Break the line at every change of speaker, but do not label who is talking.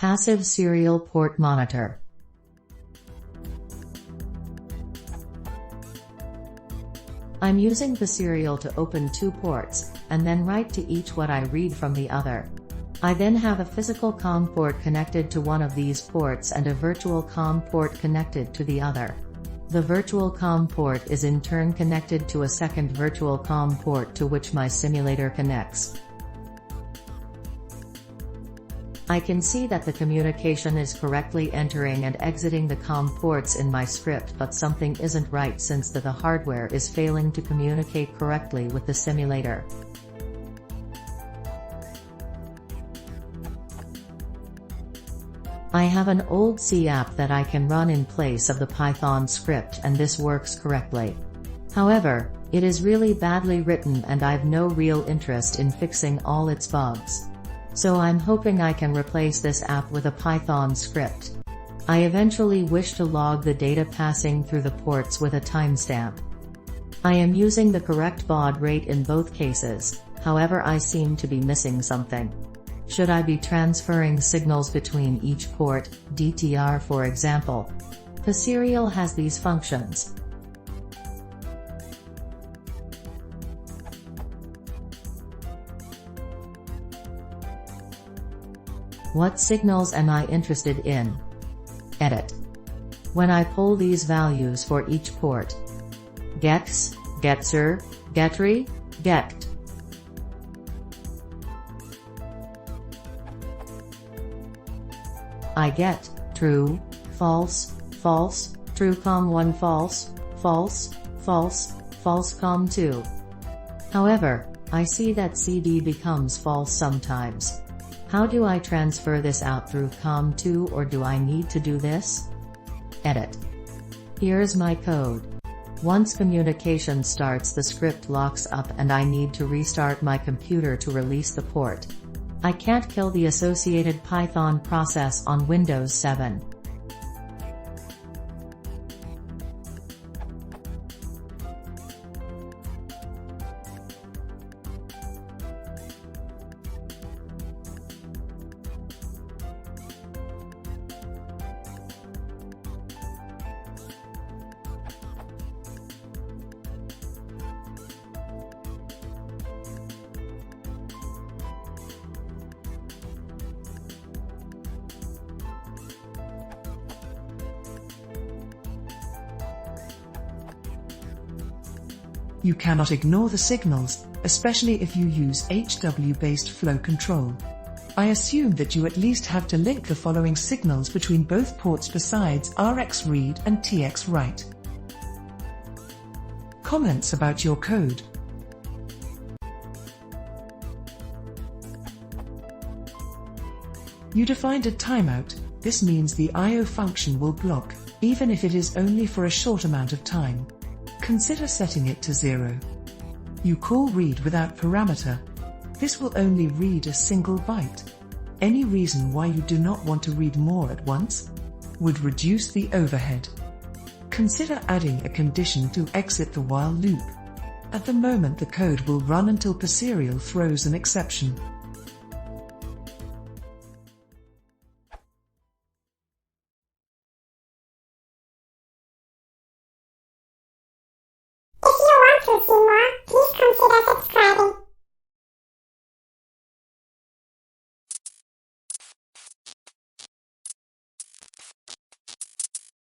Passive serial port monitor. I'm using the serial to open 2 ports, and then write to each what I read from the other. I then have a physical COM port connected to one of these ports and a virtual COM port connected to the other. The virtual COM port is in turn connected to a second virtual COM port to which my simulator connects. I can see that the communication is correctly entering and exiting the COM ports in my script, but something isn't right since the hardware is failing to communicate correctly with the simulator. I have an old C app that I can run in place of the Python script, and this works correctly. However, it is really badly written and I've no real interest in fixing all its bugs. So I'm hoping I can replace this app with a Python script. I eventually wish to log the data passing through the ports with a timestamp. I am using the correct baud rate in both cases, however I seem to be missing something. Should I be transferring signals between each port, DTR for example? Pyserial has these functions. What signals am I interested in? Edit. When I pull these values for each port. Gets, getser, getry, get. I get true, false, false, true com1 false, false, false, false com2. However, I see that CD becomes false sometimes. How do I transfer this out through com2, or do I need to do this? Edit. Here's my code. Once communication starts, the script locks up and I need to restart my computer to release the port. I can't kill the associated Python process on Windows 7.
You cannot ignore the signals, especially if you use HW-based flow control. I assume that you at least have to link the following signals between both ports besides RX read and TX write. Comments about your code. You defined a timeout. This means the I/O function will block, even if it is only for a short amount of time. Consider setting it to 0. You call read without parameter. This will only read a single byte. Any reason why you do not want to read more at once? Would reduce the overhead. Consider adding a condition to exit the while loop. At the moment the code will run until pyserial throws an exception.
If you want to see more, please consider subscribing.